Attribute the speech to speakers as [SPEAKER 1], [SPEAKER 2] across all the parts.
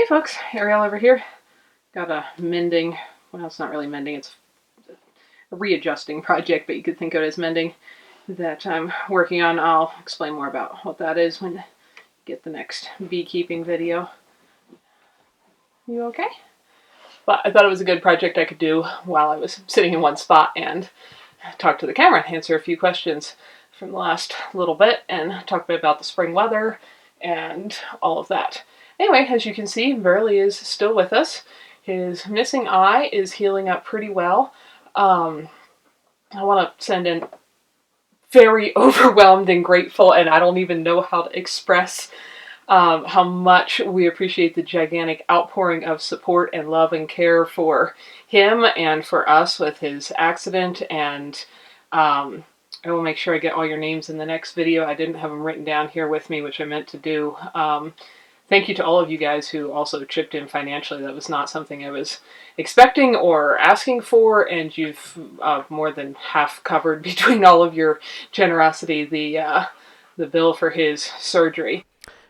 [SPEAKER 1] folks, Ariel over here. Got a mending, well, it's not really mending, it's a readjusting project, but you could think of it as mending that I'm working on. I'll explain more about what that is when I get the next beekeeping video. You okay? But I thought it was a good project I could do while I was sitting in one spot and talk to the camera, answer a few questions from the last little bit, and talk a bit about the spring weather and all of that. Anyway, as you can see, Burley is still with us. His missing eye is healing up pretty well. I want to send in very overwhelmed and grateful, and I don't even know how to express how much we appreciate the gigantic outpouring of support and love and care for him and for us with his accident. And I will make sure I get all your names in the next video. I didn't have them written down here with me, which I meant to do. Thank you to all of you guys who also chipped in financially. That was not something I was expecting or asking for, and you've more than half covered between all of your generosity the bill for his surgery.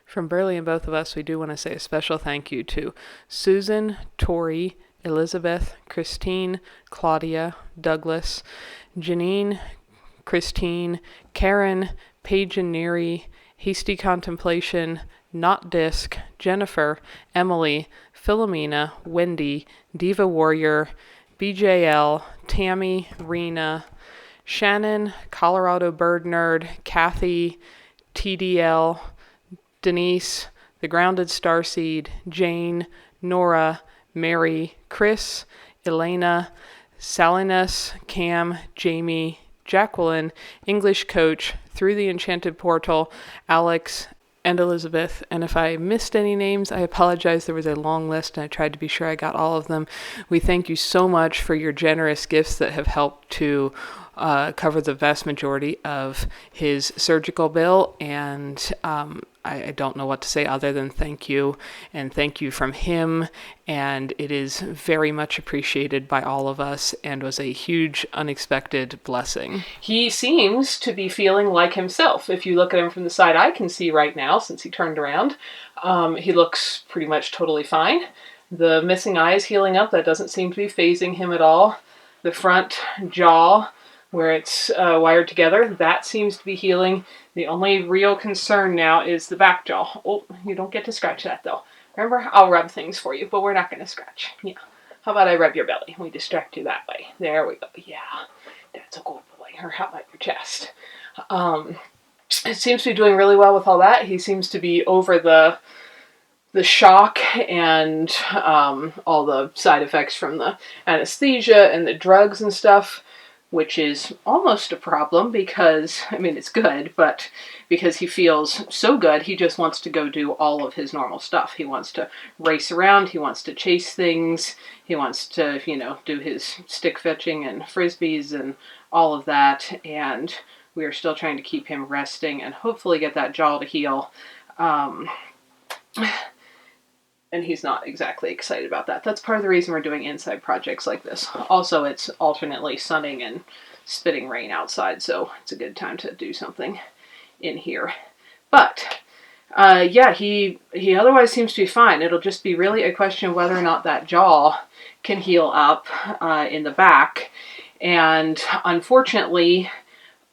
[SPEAKER 1] From Burley and both of us, we do want to say a special thank you to Susan, Tori, Elizabeth, Christine, Claudia, Douglas, Janine, Christine, Karen, Paige and Neri, Hasty Contemplation, Not Disc, Jennifer, Emily, Philomena, Wendy, Diva Warrior, BJL, Tammy, Rena, Shannon, Colorado Bird Nerd, Kathy, TDL, Denise, The Grounded Starseed, Jane, Nora, Mary, Chris, Elena, Salinas, Cam, Jamie, Jacqueline, English Coach, Through the Enchanted Portal, Alex, and Elizabeth. And if I missed any names, I apologize. There was a long list and I tried to be sure I got all of them. We thank you so much for your generous gifts that have helped to cover the vast majority of his surgical bill, and I don't know what to say other than thank you, and thank you from him, and it is very much appreciated by all of us and was a huge unexpected blessing. He seems to be feeling like himself. If you look at him from the side I can see right now, since he turned around, he looks pretty much totally fine. The missing eye is healing up. That doesn't seem to be phasing him at all. The front jaw, where it's wired together, that seems to be healing. The only real concern now is the back jaw. Oh, you don't get to scratch that though. Remember, I'll rub things for you, but we're not going to scratch. Yeah. How about I rub your belly? We distract you that way. There we go. Yeah. That's a good boy. Or how about your chest? It seems to be doing really well with all that. He seems to be over the shock and all the side effects from the anesthesia and the drugs and stuff, which is almost a problem because, I mean, it's good, but because he feels so good, he just wants to go do all of his normal stuff. He wants to race around, he wants to chase things, he wants to, you know, do his stick fetching and frisbees and all of that, and we are still trying to keep him resting and hopefully get that jaw to heal. And he's not exactly excited about that. That's part of the reason we're doing inside projects like this. Also, it's alternately sunning and spitting rain outside, so it's a good time to do something in here. But, yeah, he otherwise seems to be fine. It'll just be really a question of whether or not that jaw can heal up in the back. And unfortunately,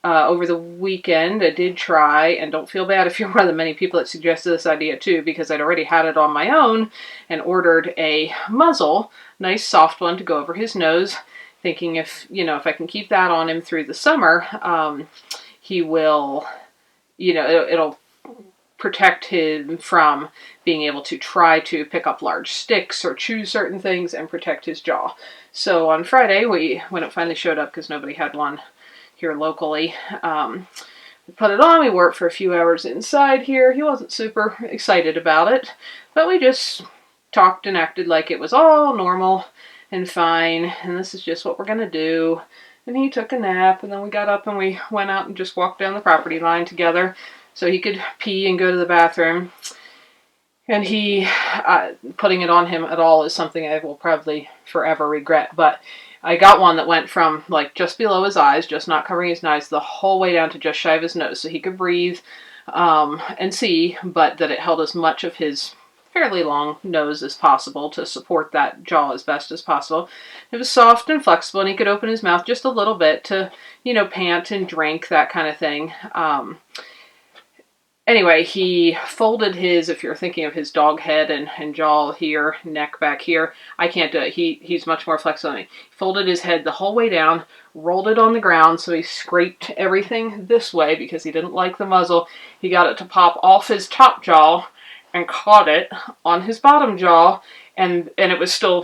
[SPEAKER 1] over the weekend, I did try, and don't feel bad if you're one of the many people that suggested this idea too, because I'd already had it on my own and ordered a muzzle, nice soft one to go over his nose, thinking if, you know, if I can keep that on him through the summer, he will, you know, it'll protect him from being able to try to pick up large sticks or chew certain things and protect his jaw. So on Friday, when it finally showed up, because nobody had one here locally, we put it on, we wore it for a few hours inside here. He wasn't super excited about it, but we just talked and acted like it was all normal and fine, and this is just what we're gonna do. And he took a nap, and then we got up and we went out and just walked down the property line together so he could pee and go to the bathroom. And he, putting it on him at all is something I will probably forever regret, but I got one that went from like just below his eyes, just not covering his eyes, the whole way down to just shy of his nose, so he could breathe and see, but that it held as much of his fairly long nose as possible to support that jaw as best as possible. It was soft and flexible, and he could open his mouth just a little bit to, pant and drink, that kind of thing. Anyway, he folded his, if you're thinking of his dog head and jaw here, neck back here, I can't do it. He's much more flexible than me. He folded his head the whole way down, rolled it on the ground, so he scraped everything this way because he didn't like the muzzle. He got it to pop off his top jaw and caught it on his bottom jaw, and it was still,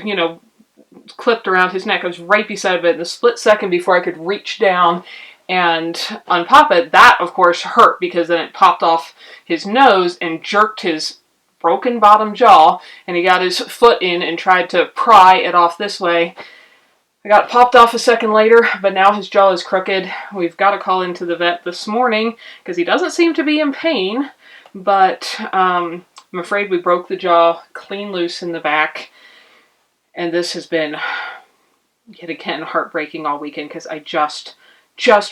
[SPEAKER 1] clipped around his neck. I was right beside it in the split second before I could reach down and unpop it. That, of course, hurt because then it popped off his nose and jerked his broken bottom jaw, and he got his foot in and tried to pry it off this way. I got it popped off a second later, but now his jaw is crooked. We've got to call into the vet this morning because he doesn't seem to be in pain, but I'm afraid we broke the jaw clean loose in the back, and this has been, yet again, heartbreaking all weekend because I just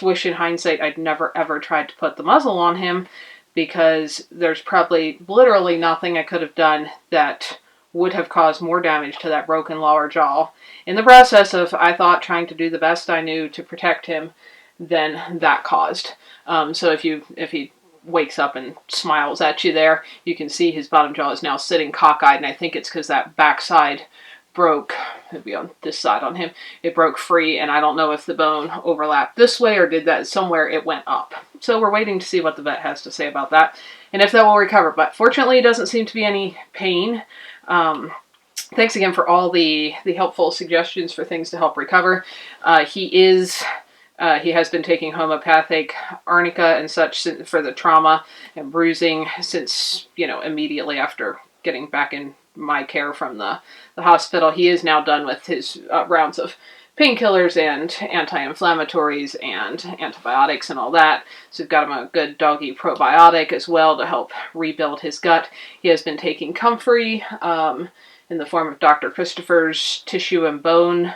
[SPEAKER 1] wish in hindsight I'd never ever tried to put the muzzle on him, because there's probably literally nothing I could have done that would have caused more damage to that broken lower jaw in the process of, I thought, trying to do the best I knew to protect him than that caused. So if he wakes up and smiles at you there, you can see his bottom jaw is now sitting cockeyed, and I think it's because that backside broke. It'd be on this side on him. It broke free, and I don't know if the bone overlapped this way or did that somewhere it went up. So we're waiting to see what the vet has to say about that and if that will recover. But fortunately, it doesn't seem to be any pain. Thanks again for all the helpful suggestions for things to help recover. He has been taking homeopathic arnica and such for the trauma and bruising since, immediately after getting back in my care from the hospital. He is now done with his rounds of painkillers and anti-inflammatories and antibiotics and all that. So we've got him a good doggy probiotic as well to help rebuild his gut. He has been taking comfrey in the form of Dr. Christopher's tissue and bone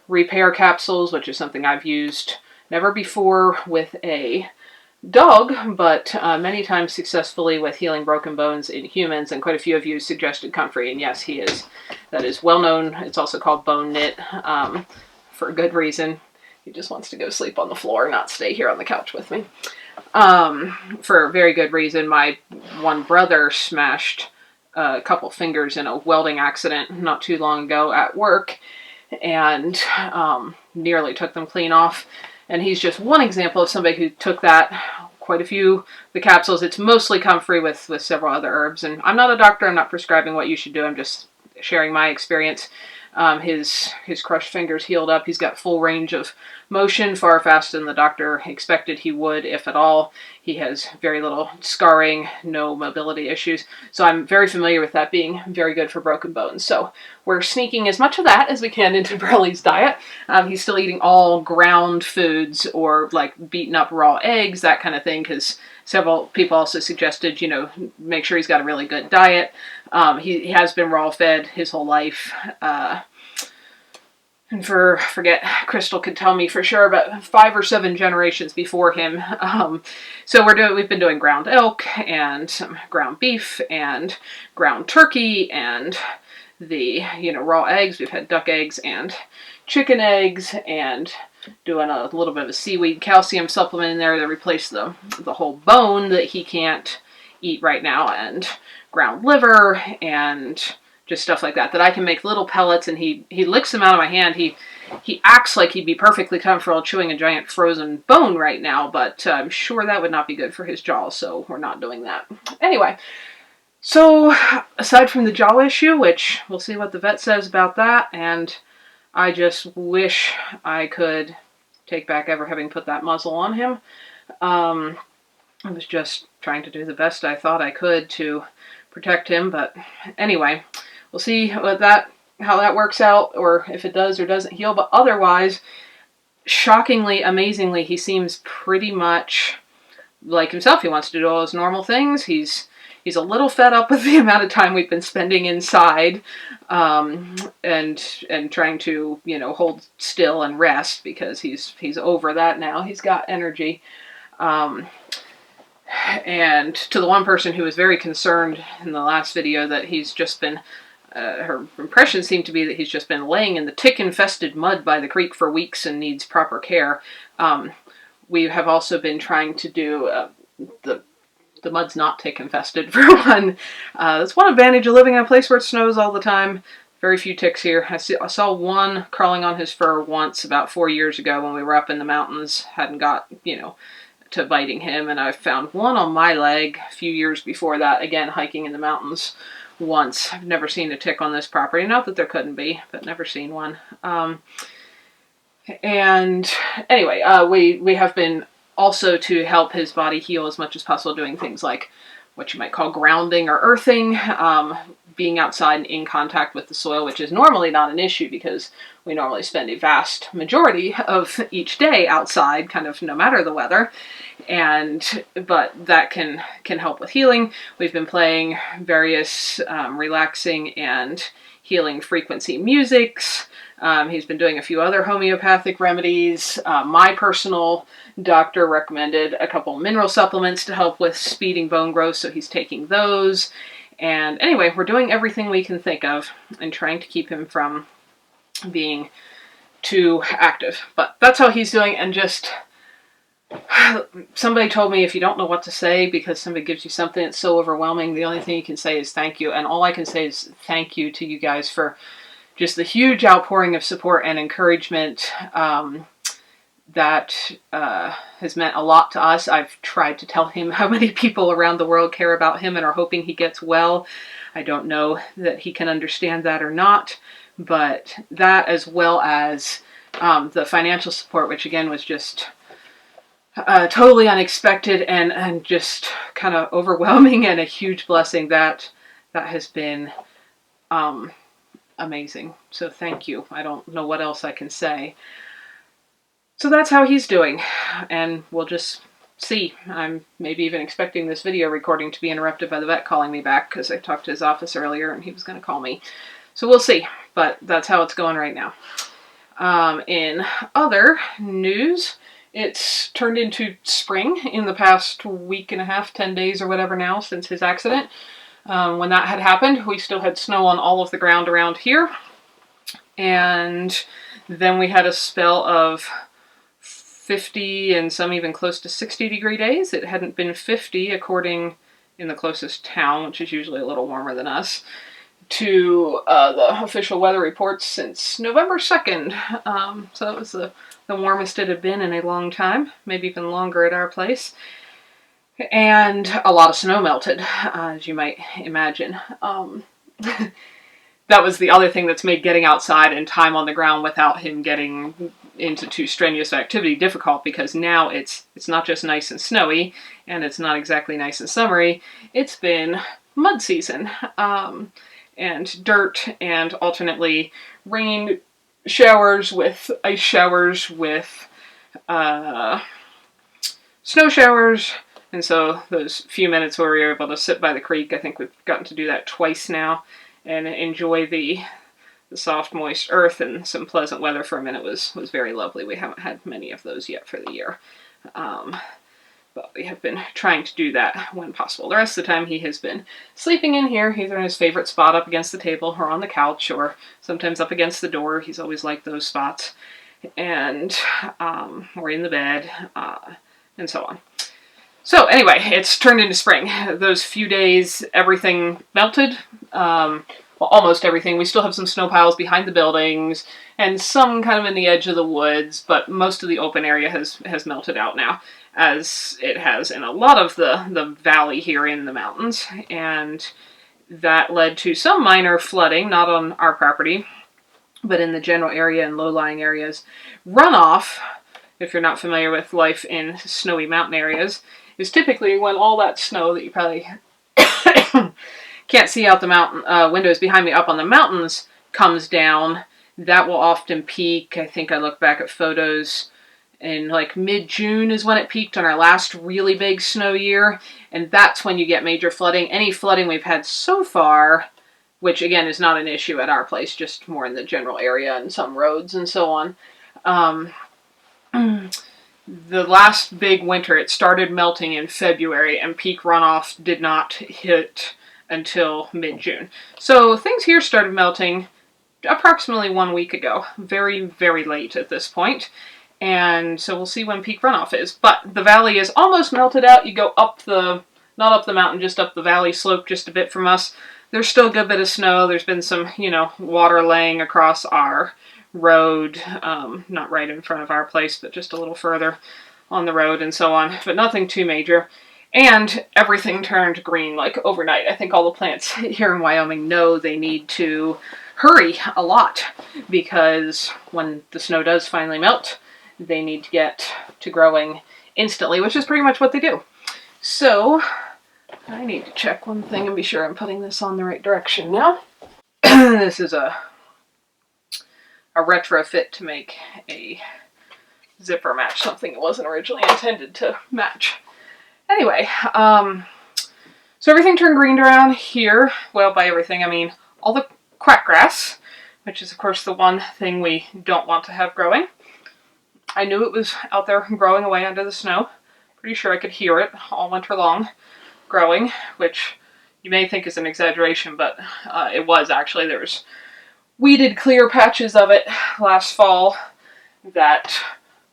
[SPEAKER 1] repair capsules, which is something I've used never before with a dog, but many times successfully with healing broken bones in humans, and quite a few of you suggested comfrey, and yes, that is well known. It's also called bone knit for a good reason. He just wants to go sleep on the floor, not stay here on the couch with me. For a very good reason. My one brother smashed a couple fingers in a welding accident not too long ago at work, and nearly took them clean off. And he's just one example of somebody who took that, quite a few, the capsules. It's mostly comfrey with several other herbs. And I'm not a doctor. I'm not prescribing what you should do. I'm just sharing my experience. His crushed fingers healed up. He's got full range of motion, far faster than the doctor expected he would, if at all. He has very little scarring, no mobility issues. So I'm very familiar with that being very good for broken bones. So we're sneaking as much of that as we can into Burley's diet. He's still eating all ground foods or like beaten up raw eggs, that kind of thing, because several people also suggested, make sure he's got a really good diet. He has been raw fed his whole life. And forget, Crystal could tell me for sure, but 5 or 7 generations before him. So we've been doing ground elk and some ground beef and ground turkey and the, raw eggs. We've had duck eggs and chicken eggs and doing a little bit of a seaweed calcium supplement in there to replace the whole bone that he can't eat right now, and ground liver and just stuff like that I can make little pellets, and he licks them out of my hand. He acts like he'd be perfectly comfortable chewing a giant frozen bone right now, but I'm sure that would not be good for his jaw, so we're not doing that. Anyway, so aside from the jaw issue, which we'll see what the vet says about that, and I just wish I could take back ever having put that muzzle on him. I was just trying to do the best I thought I could to protect him, but anyway, we'll see how that works out, or if it does or doesn't heal. But otherwise, shockingly, amazingly, he seems pretty much like himself. He wants to do all his normal things. He's a little fed up with the amount of time we've been spending inside, and trying to, hold still and rest, because he's over that now. He's got energy. And to the one person who was very concerned in the last video that he's just been, her impression seemed to be that he's just been laying in the tick-infested mud by the creek for weeks and needs proper care. We have also been trying to do, the mud's not tick-infested for one. That's one advantage of living in a place where it snows all the time. Very few ticks here. I saw one crawling on his fur once about 4 years ago when we were up in the mountains. Hadn't got, to biting him, and I found one on my leg a few years before that, again, hiking in the mountains once. I've never seen a tick on this property. Not that there couldn't be, but never seen one. And anyway, we have been also, to help his body heal as much as possible, doing things like what you might call grounding or earthing, being outside and in contact with the soil, which is normally not an issue because we normally spend a vast majority of each day outside, kind of no matter the weather. But that can help with healing. We've been playing various relaxing and healing frequency musics. He's been doing a few other homeopathic remedies. My personal doctor recommended a couple mineral supplements to help with speeding bone growth, so he's taking those. And anyway, we're doing everything we can think of and trying to keep him from being too active. But that's how he's doing, and just... Somebody told me if you don't know what to say because somebody gives you something that's so overwhelming, the only thing you can say is thank you. And all I can say is thank you to you guys for just the huge outpouring of support and encouragement that has meant a lot to us. I've tried to tell him how many people around the world care about him and are hoping he gets well. I don't know that he can understand that or not, but that, as well as the financial support, which again was just totally unexpected and just kind of overwhelming and a huge blessing, that has been amazing. So thank you. I don't know what else I can say. So that's how he's doing, and we'll just see. I'm maybe even expecting this video recording to be interrupted by the vet calling me back because I talked to his office earlier and he was going to call me. So we'll see, but that's how it's going right now. In other news, it's turned into spring in the past week and a half, 10 days or whatever now since his accident. When that had happened, we still had snow on all of the ground around here. And then we had a spell of 50 and some even close to 60-degree days. It hadn't been 50 according in the closest town, which is usually a little warmer than us, to the official weather reports since November 2nd. So that was the warmest it had been in a long time, maybe even longer at our place. And a lot of snow melted, as you might imagine. That was the other thing that's made getting outside and time on the ground without him getting into too strenuous activity difficult, because now it's not just nice and snowy, and it's not exactly nice and summery. It's been mud season, and dirt, and alternately rain showers with ice showers with snow showers. And so those few minutes where we were able to sit by the creek, I think we've gotten to do that twice now and enjoy the soft, moist earth and some pleasant weather for a minute was very lovely. We haven't had many of those yet for the year. But we have been trying to do that when possible. The rest of the time he has been sleeping in here, either in his favorite spot up against the table or on the couch, or sometimes up against the door. He's always liked those spots. And, or in the bed, and so on. So anyway, it's turned into spring. Those few days, everything melted. Well, almost everything. We still have some snow piles behind the buildings and some kind of in the edge of the woods, but most of the open area has melted out now, as it has in a lot of the valley here in the mountains. And that led to some minor flooding, not on our property, but in the general area and low-lying areas. Runoff, if you're not familiar with life in snowy mountain areas, is typically when all that snow that you probably can't see out the mountain windows behind me up on the mountains comes down. That will often peak. I think I look back at photos in like mid-June is when it peaked on our last really big snow year. And that's when you get major flooding. Any flooding we've had so far, which again is not an issue at our place, just more in the general area and some roads and so on, the last big winter, it started melting in February, and peak runoff did not hit until mid-June. So things here started melting approximately 1 week ago, very, very late at this point. And so we'll see when peak runoff is. But the valley is almost melted out. You go up the, not up the mountain, just up the valley slope just a bit from us. There's still a good bit of snow. There's been some, water laying across our road, not right in front of our place, but just a little further on the road and so on, but nothing too major. And everything turned green like overnight. I think all the plants here in Wyoming know they need to hurry a lot, because when the snow does finally melt, they need to get to growing instantly, which is pretty much what they do. So I need to check one thing and be sure I'm putting this on the right direction now. This is a retrofit to make a zipper match something it wasn't originally intended to match. Anyway, so everything turned green around here. Well, by everything, I mean all the quackgrass, which is of course the one thing we don't want to have growing. I knew it was out there growing away under the snow. Pretty sure I could hear it all winter long growing, which you may think is an exaggeration, but it was actually. There was weeded clear patches of it last fall that,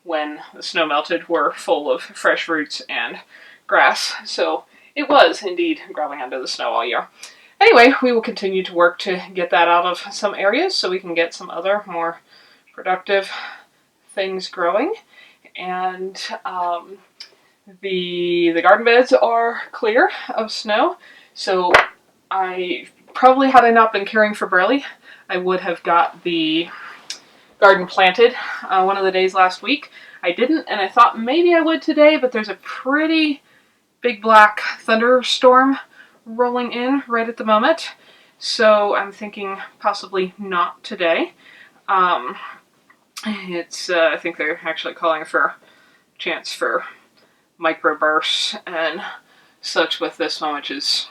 [SPEAKER 1] when the snow melted, were full of fresh roots and grass. So it was indeed growing under the snow all year. Anyway, we will continue to work to get that out of some areas so we can get some other more productive things growing. And the garden beds are clear of snow. So I probably, had I not been caring for Burley, I would have got the garden planted one of the days last week. I didn't, and I thought maybe I would today, but there's a pretty big black thunderstorm rolling in right at the moment. So I'm thinking possibly not today. I think they're actually calling for a chance for microbursts and such with this one, which is,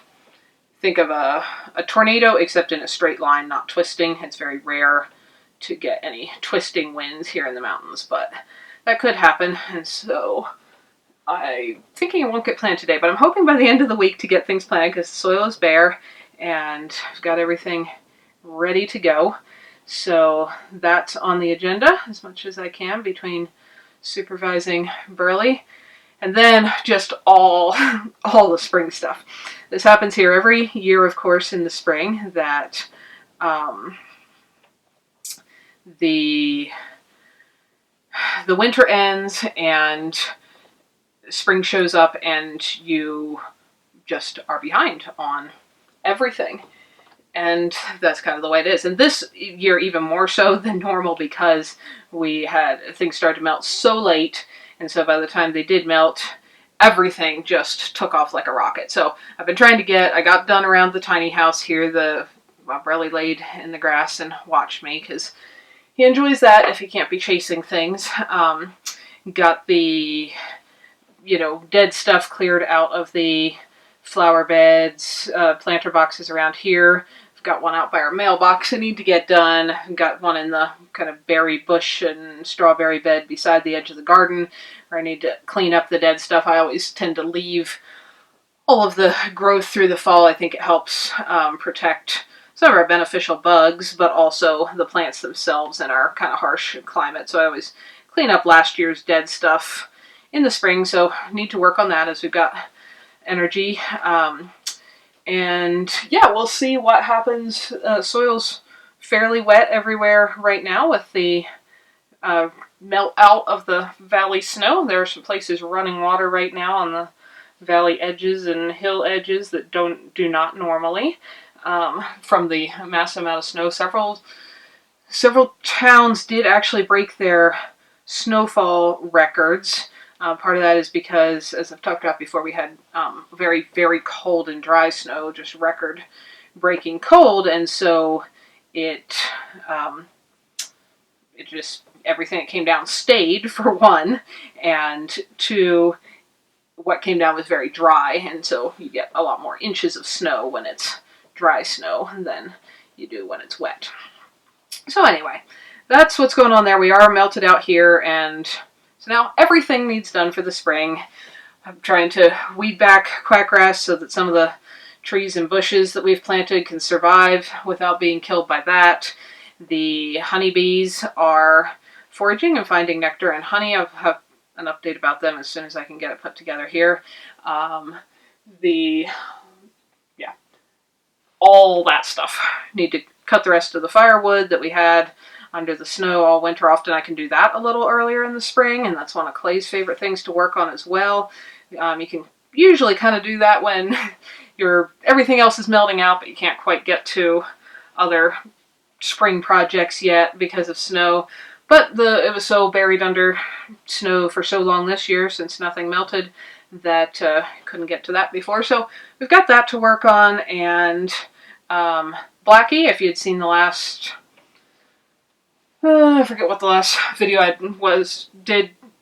[SPEAKER 1] think of a tornado except in a straight line, not twisting. It's very rare to get any twisting winds here in the mountains, but that could happen. And so I'm thinking it won't get planted today, but I'm hoping by the end of the week to get things planted, because the soil is bare and I've got everything ready to go. So that's on the agenda as much as I can between supervising Burley and then just all the spring stuff. This happens here every year, of course, in the spring, that the winter ends and spring shows up and you just are behind on everything. And that's kind of the way it is. And this year even more so than normal, because we had things started to melt so late, and so by the time they did melt, everything just took off like a rocket. So I've been trying to I got done around the tiny house here. Burley laid in the grass and watched me, because he enjoys that if he can't be chasing things. Got the, dead stuff cleared out of the flower beds, planter boxes around here. Got one out by our mailbox I need to get done. Got one in the kind of berry bush and strawberry bed beside the edge of the garden, where I need to clean up the dead stuff. I always tend to leave all of the growth through the fall. I think it helps protect some of our beneficial bugs, but also the plants themselves in our kind of harsh climate. So I always clean up last year's dead stuff in the spring. So I need to work on that as we've got energy. And yeah, we'll see what happens. Soil's fairly wet everywhere right now with the melt out of the valley snow. There are some places running water right now on the valley edges and hill edges that do not normally from the massive amount of snow. Several towns did actually break their snowfall records. Part of that is because, as I've talked about before, we had very, very cold and dry snow, just record-breaking cold, and so it just, everything that came down stayed, for one, and two, what came down was very dry, and so you get a lot more inches of snow when it's dry snow than you do when it's wet. So anyway, that's what's going on there. We are melted out here, and So now everything needs done for the spring. I'm trying to weed back quackgrass so that some of the trees and bushes that we've planted can survive without being killed by that. The honeybees are foraging and finding nectar and honey. I'll have an update about them as soon as I can get it put together here. All that stuff. Need to cut the rest of the firewood that we had under the snow all winter. Often I can do that a little earlier in the spring, and that's one of Clay's favorite things to work on as well. You can usually kind of do that when everything else is melting out, but you can't quite get to other spring projects yet because of snow. But it was so buried under snow for so long this year, since nothing melted, that couldn't get to that before. So we've got that to work on. And Blackie, if you'd seen the last, I forget what the last video I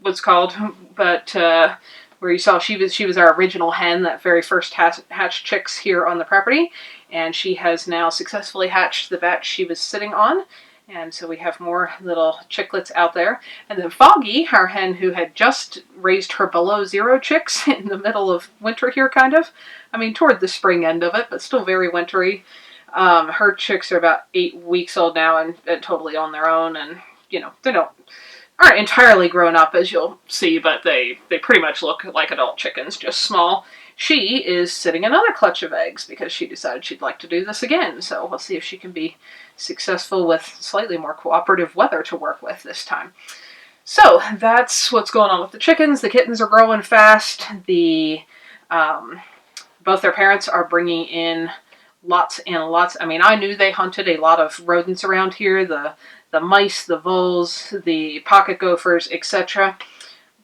[SPEAKER 1] was called, but where you saw she was our original hen that very first hatched chicks here on the property, and she has now successfully hatched the batch she was sitting on. And so we have more little chicklets out there. And then Foggy, our hen who had just raised her below zero chicks in the middle of winter here, kind of. I mean, toward the spring end of it, but still very wintry. Her chicks are about 8 weeks old now and totally on their own. And, you know, they aren't entirely grown up, as you'll see, but they pretty much look like adult chickens, just small. She is sitting another clutch of eggs because she decided she'd like to do this again. So we'll see if she can be successful with slightly more cooperative weather to work with this time. So that's what's going on with the chickens. The kittens are growing fast. Both their parents are bringing in lots and lots. I mean, I knew they hunted a lot of rodents around here, the mice, the voles, the pocket gophers, etc.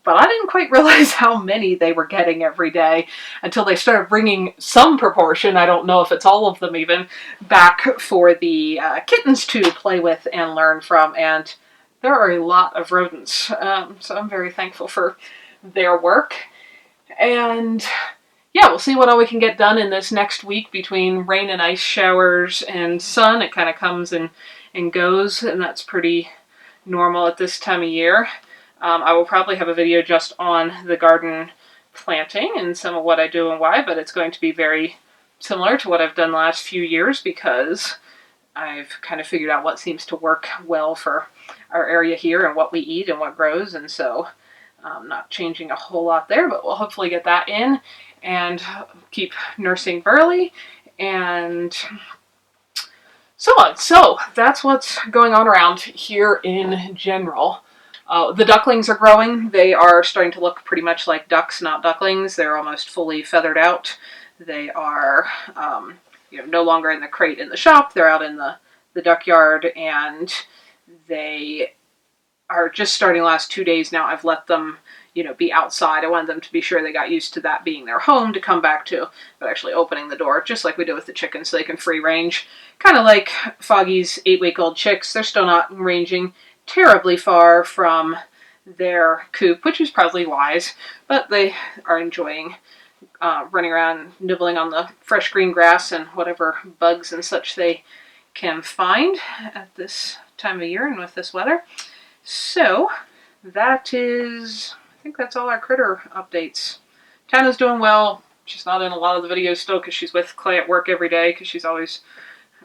[SPEAKER 1] But I didn't quite realize how many they were getting every day until they started bringing some proportion, I don't know if it's all of them even, back for the kittens to play with and learn from. And there are a lot of rodents, so I'm very thankful for their work. And yeah, we'll see what all we can get done in this next week between rain and ice showers and sun. It kind of comes and goes, and that's pretty normal at this time of year. I will probably have a video just on the garden planting and some of what I do and why, but it's going to be very similar to what I've done the last few years because I've kind of figured out what seems to work well for our area here and what we eat and what grows, and so I'm not changing a whole lot there, but we'll hopefully get that in and keep nursing Burley and so on. So that's what's going on around here in general. The ducklings are growing. They are starting to look pretty much like ducks, not ducklings. They're almost fully feathered out. They are no longer in the crate in the shop. They're out in the duck yard, and they are just starting the last 2 days now. I've let them be outside. I wanted them to be sure they got used to that being their home to come back to, but actually opening the door, just like we do with the chickens, so they can free range. Kind of like Foggy's 8-week-old chicks. They're still not ranging terribly far from their coop, which is probably wise, but they are enjoying running around, nibbling on the fresh green grass and whatever bugs and such they can find at this time of year and with this weather. So that is, I think that's all our critter updates. Tana's doing well. She's not in a lot of the videos still because she's with Clay at work every day because she's always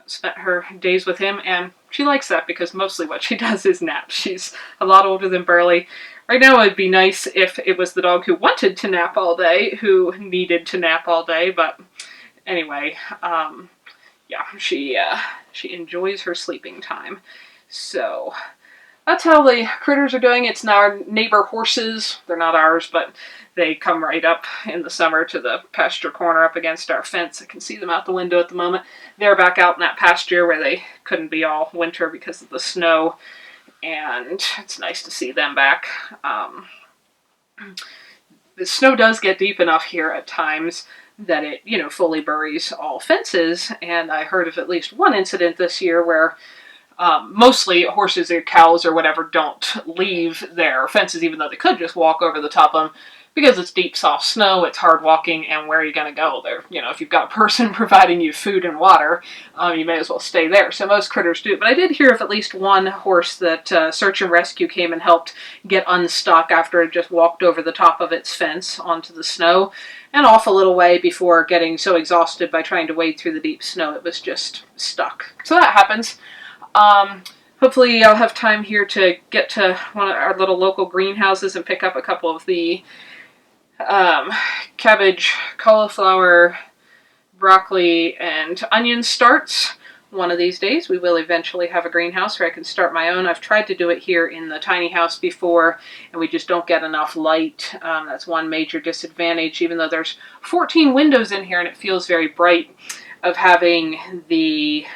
[SPEAKER 1] spent her days with him, and she likes that because mostly what she does is nap. She's a lot older than Burley. Right now it'd be nice if it was the dog who wanted to nap all day, who needed to nap all day, but anyway, yeah, she enjoys her sleeping time. So that's how the critters are doing. It's now our neighbor horses. They're not ours, but they come right up in the summer to the pasture corner up against our fence. I can see them out the window at the moment. They're back out in that pasture where they couldn't be all winter because of the snow, and it's nice to see them back. The snow does get deep enough here at times that it, fully buries all fences, and I heard of at least one incident this year where mostly horses or cows or whatever don't leave their fences, even though they could just walk over the top of them. because it's deep, soft snow, it's hard walking, and where are you going to go there? You know, if you've got a person providing you food and water, you may as well stay there. So most critters do. But I did hear of at least one horse that search and rescue came and helped get unstuck after it just walked over the top of its fence onto the snow and off a little way before getting so exhausted by trying to wade through the deep snow it was just stuck. So that happens. Hopefully I'll have time here to get to one of our little local greenhouses and pick up a couple of the cabbage, cauliflower, broccoli, and onion starts. One of these days we will eventually have a greenhouse where I can start my own. I've tried to do it here in the tiny house before, and we just don't get enough light. That's one major disadvantage, even though there's 14 windows in here and it feels very bright, of having the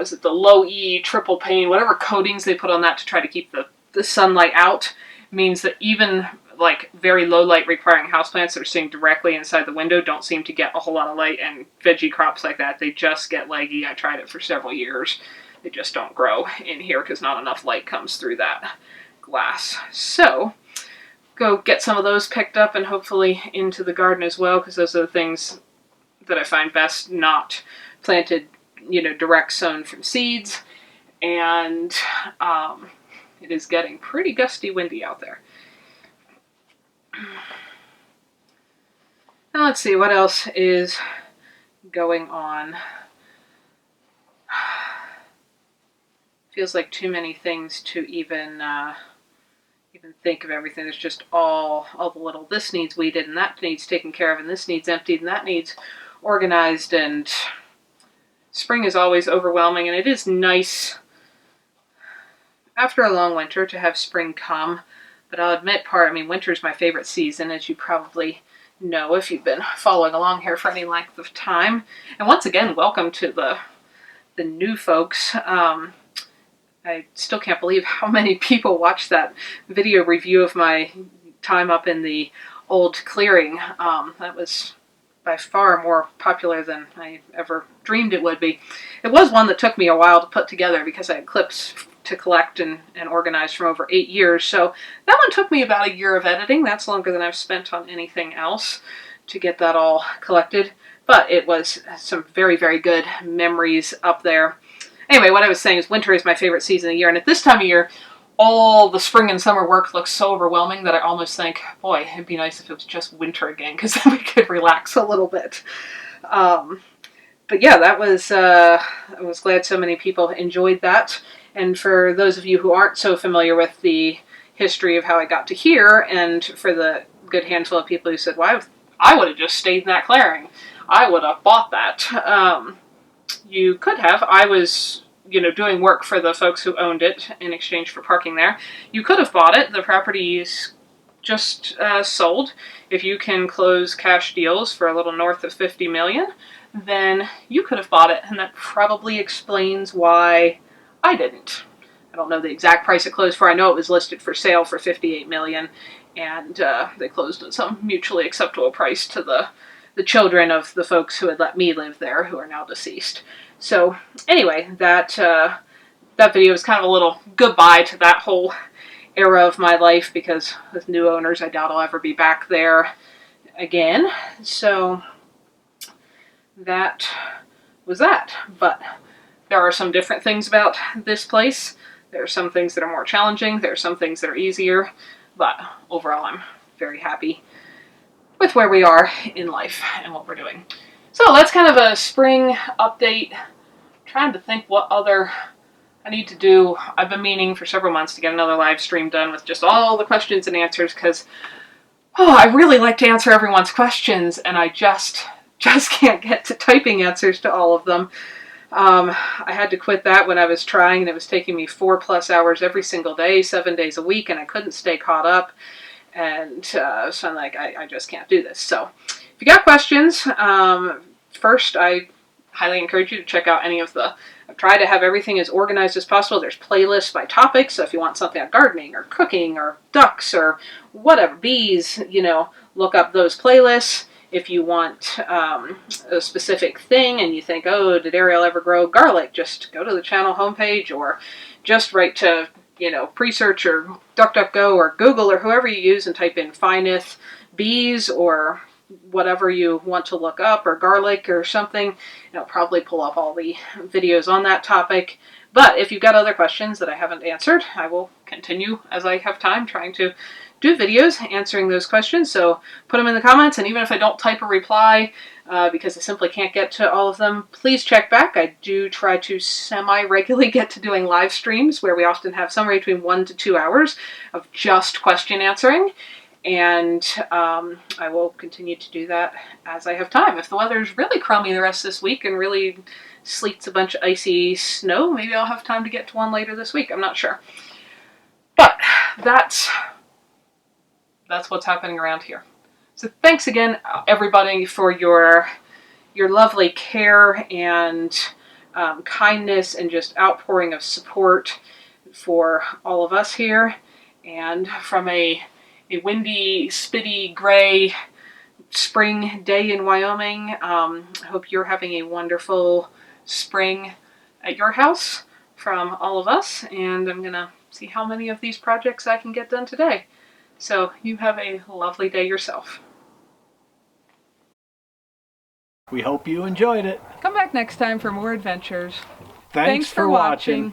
[SPEAKER 1] is it the low E triple pane, whatever coatings they put on that to try to keep the sunlight out, means that even like very low light requiring houseplants that are sitting directly inside the window don't seem to get a whole lot of light, and veggie crops like that, they just get leggy. I tried it for several years. They just don't grow in here because not enough light comes through that glass. So go get some of those picked up and hopefully into the garden as well, because those are the things that I find best not planted, you know, direct sown from seeds. And it is getting pretty gusty windy out there. Now let's see what else is going on. Feels like too many things to even think of everything. There's just all the little, this needs weeded and that needs taken care of and this needs emptied and that needs organized, and spring is always overwhelming, and it is nice after a long winter to have spring come. But I'll admit winter is my favorite season, as you probably know if you've been following along here for any length of time. And once again, welcome to the new folks. I still can't believe how many people watched that video review of my time up in the old clearing. That was by far more popular than I ever dreamed it would be. It was one that took me a while to put together because I had clips to collect and organize from over 8 years. So that one took me about a year of editing. That's longer than I've spent on anything else to get that all collected. But it was some very, very good memories up there. Anyway, what I was saying is winter is my favorite season of the year. And at this time of year, all the spring and summer work looks so overwhelming that I almost think, boy, it'd be nice if it was just winter again, because then we could relax a little bit. But yeah, that was, I was glad so many people enjoyed that. And for those of you who aren't so familiar with the history of how I got to here, and for the good handful of people who said, well, I would have just stayed in that clearing. I would have bought that. You could have. I was, doing work for the folks who owned it in exchange for parking there. You could have bought it. The property is just sold. If you can close cash deals for a little north of $50 million, then you could have bought it, and that probably explains why I didn't. I don't know the exact price it closed for. I know it was listed for sale for $58 million, and they closed at some mutually acceptable price to the children of the folks who had let me live there, who are now deceased. So anyway, that video is kind of a little goodbye to that whole era of my life, because with new owners, I doubt I'll ever be back there again. So that was that. But there are some different things about this place. There are some things that are more challenging. There are some things that are easier. But overall, I'm very happy with where we are in life and what we're doing. So that's kind of a spring update. I'm trying to think what other I need to do. I've been meaning for several months to get another live stream done with just all the questions and answers, because I really like to answer everyone's questions, and I just can't get to typing answers to all of them. I had to quit that when I was trying, and it was taking me 4+ hours every single day, 7 days a week, and I couldn't stay caught up. And so I'm like, I just can't do this. So if you got questions, first, I highly encourage you to check out any of I've tried to have everything as organized as possible. There's playlists by topic, so if you want something on gardening or cooking or ducks or whatever, bees, look up those playlists. If you want a specific thing and you think, oh, did Ariel ever grow garlic? Just go to the channel homepage, or just write to pre-search or DuckDuckGo or Google or whoever you use and type in Fineth bees or whatever you want to look up, or garlic or something, it'll probably pull up all the videos on that topic. But if you've got other questions that I haven't answered, I will continue as I have time trying to do videos answering those questions. So put them in the comments, and even if I don't type a reply because I simply can't get to all of them, please check back. I do try to semi-regularly get to doing live streams where we often have somewhere between 1 to 2 hours of just question answering. And I will continue to do that as I have time. If the weather's really crummy the rest of this week and really sleets a bunch of icy snow, maybe I'll have time to get to one later this week. I'm not sure. But that's what's happening around here. So thanks again, everybody, for your lovely care and kindness and just outpouring of support for all of us here. And from a windy, spitty, gray spring day in Wyoming, I hope you're having a wonderful spring at your house from all of us. And I'm going to see how many of these projects I can get done today. So you have a lovely day yourself.
[SPEAKER 2] We hope you enjoyed it.
[SPEAKER 1] Come back next time for more adventures.
[SPEAKER 2] Thanks for watching.